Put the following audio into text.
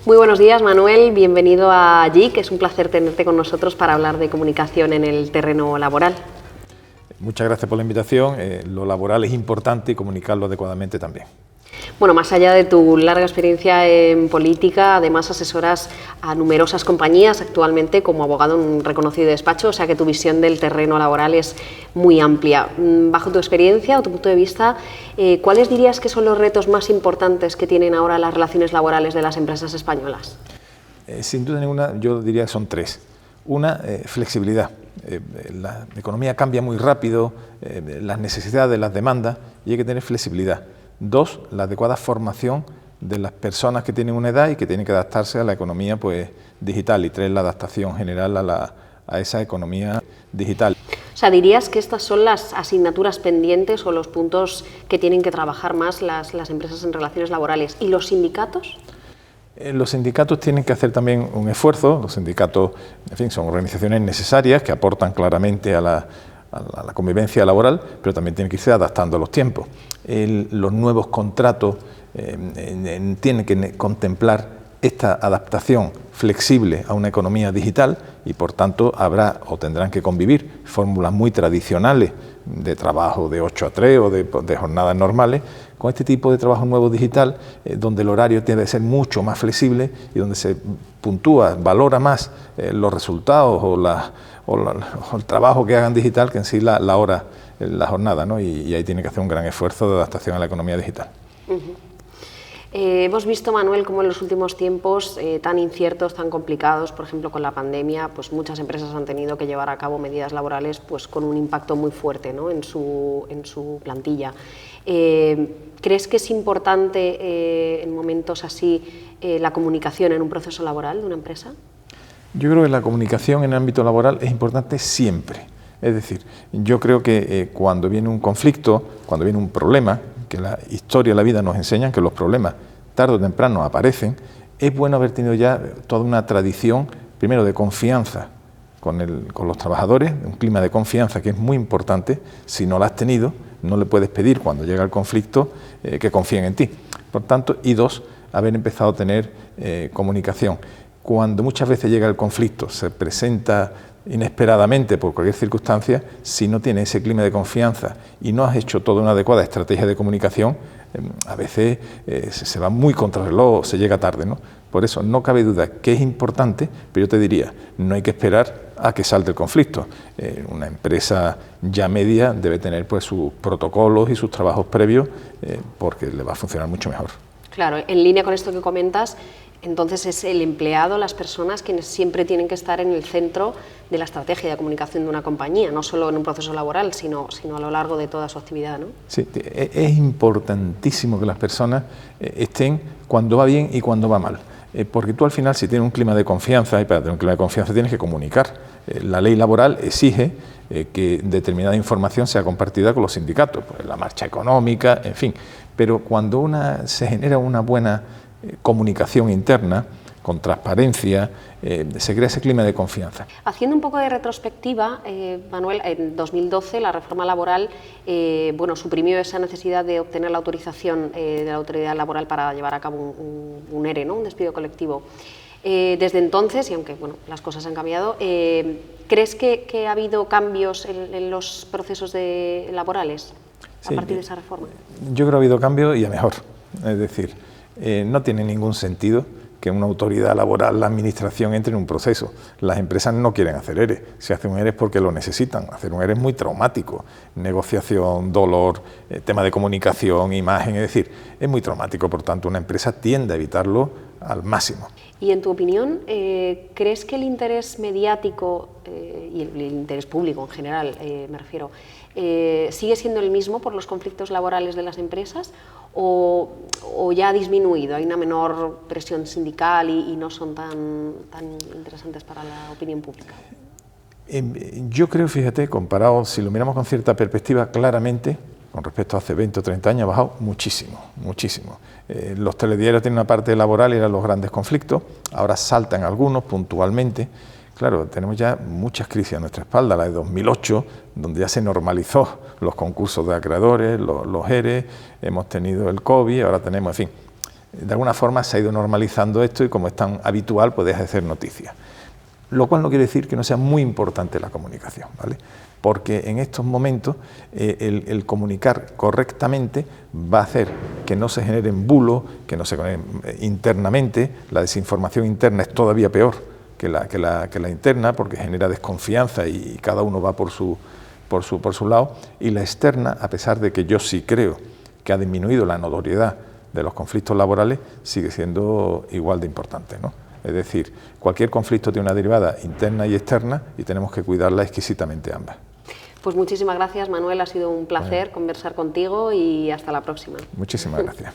Muy buenos días, Manuel. Bienvenido a JIC. Es un placer tenerte con nosotros para hablar de comunicación en el terreno laboral. Muchas gracias por la invitación. Lo laboral es importante y comunicarlo adecuadamente también. Bueno, más allá de tu larga experiencia en política, además asesoras a numerosas compañías actualmente como abogado en un reconocido despacho, o sea que tu visión del terreno laboral es muy amplia. Bajo tu experiencia o tu punto de vista, ¿cuáles dirías que son los retos más importantes que tienen ahora las relaciones laborales de las empresas españolas? Sin duda ninguna, yo diría que son tres. Una, flexibilidad. La economía cambia muy rápido, las necesidades, las demandas, y hay que tener flexibilidad. Dos, la adecuada formación de las personas que tienen una edad y que tienen que adaptarse a la economía digital. Y tres, la adaptación general a esa economía digital. O sea, ¿dirías que estas son las asignaturas pendientes o los puntos que tienen que trabajar más las empresas en relaciones laborales? ¿Y los sindicatos? Los sindicatos tienen que hacer también un esfuerzo. Los sindicatos, en fin, son organizaciones necesarias que aportan claramente a la convivencia laboral, pero también tienen que irse adaptando a los tiempos. Los nuevos contratos tienen que contemplar esta adaptación flexible a una economía digital y, por tanto, habrá o tendrán que convivir fórmulas muy tradicionales de trabajo de 8 a 3 o de jornadas normales con este tipo de trabajo nuevo digital, donde el horario tiene que ser mucho más flexible y donde se puntúa, valora más los resultados o el trabajo que hagan digital que en sí la hora, la jornada, ¿no? Y ahí tiene que hacer un gran esfuerzo de adaptación a la economía digital. Hemos visto, Manuel, cómo en los últimos tiempos tan inciertos, tan complicados, por ejemplo con la pandemia, pues muchas empresas han tenido que llevar a cabo medidas laborales pues con un impacto muy fuerte, ¿no?, en su plantilla. ¿Crees que es importante en momentos así la comunicación en un proceso laboral de una empresa? Yo creo que la comunicación en el ámbito laboral es importante siempre. Es decir, yo creo que cuando viene un conflicto, cuando viene un problema, que la historia y la vida nos enseñan que los problemas tarde o temprano aparecen, es bueno haber tenido ya toda una tradición, primero de confianza con los trabajadores, un clima de confianza que es muy importante. Si no lo has tenido, no le puedes pedir cuando llega el conflicto que confíen en ti. Por tanto, y dos, haber empezado a tener comunicación. Cuando muchas veces llega el conflicto, se presenta inesperadamente por cualquier circunstancia, si no tienes ese clima de confianza y no has hecho toda una adecuada estrategia de comunicación, a veces se va muy contra el reloj, se llega tarde, ¿no? Por eso no cabe duda que es importante, pero yo te diría, no hay que esperar a que salte el conflicto. Una empresa ya media debe tener pues sus protocolos y sus trabajos previos porque le va a funcionar mucho mejor. Claro, en línea con esto que comentas, entonces es el empleado, las personas quienes siempre tienen que estar en el centro de la estrategia de comunicación de una compañía, no solo en un proceso laboral, sino a lo largo de toda su actividad, ¿no? Sí, es importantísimo que las personas estén cuando va bien y cuando va mal, porque tú al final, si tienes un clima de confianza, y para tener un clima de confianza tienes que comunicar. La ley laboral exige que determinada información sea compartida con los sindicatos, pues la marcha económica, en fin, pero cuando se genera una buena comunicación interna, con transparencia, se crea ese clima de confianza. Haciendo un poco de retrospectiva, Manuel, en 2012 la reforma laboral suprimió esa necesidad de obtener la autorización de la autoridad laboral para llevar a cabo un ERE, ¿no?, un despido colectivo. Desde entonces, y aunque las cosas han cambiado, ¿crees que ha habido cambios en los procesos laborales a partir de esa reforma? Yo creo que ha habido cambios y a mejor. Es decir, no tiene ningún sentido que una autoridad laboral, la administración, entre en un proceso. Las empresas no quieren hacer ERE. Si hacen un ERE es porque lo necesitan. Hacer un ERE es muy traumático. Negociación, dolor, tema de comunicación, imagen, es decir, es muy traumático. Por tanto, una empresa tiende a evitarlo al máximo. Y en tu opinión, ¿crees que el interés mediático y el interés público en general, me refiero, sigue siendo el mismo por los conflictos laborales de las empresas o ya ha disminuido? ¿Hay una menor presión sindical y no son tan interesantes para la opinión pública? Yo creo, fíjate, comparado, si lo miramos con cierta perspectiva, claramente, con respecto a hace 20 o 30 años, ha bajado muchísimo, muchísimo. Los telediarios tienen una parte laboral y eran los grandes conflictos, ahora saltan algunos puntualmente. Claro, tenemos ya muchas crisis a nuestra espalda, la de 2008, donde ya se normalizó los concursos de acreedores, los ERE, hemos tenido el COVID, ahora tenemos, en fin. de alguna forma se ha ido normalizando esto y como es tan habitual, pues deja de ser noticia. Lo cual no quiere decir que no sea muy importante la comunicación, ¿vale? Porque en estos momentos el comunicar correctamente va a hacer que no se generen bulos, que no se generen internamente. La desinformación interna es todavía peor que la interna, porque genera desconfianza y cada uno va por su lado. Y la externa, a pesar de que yo sí creo que ha disminuido la notoriedad de los conflictos laborales, sigue siendo igual de importante, ¿no? Es decir, cualquier conflicto tiene una derivada interna y externa y tenemos que cuidarla exquisitamente ambas. Pues muchísimas gracias, Manuel, ha sido un placer conversar contigo y hasta la próxima. Muchísimas gracias.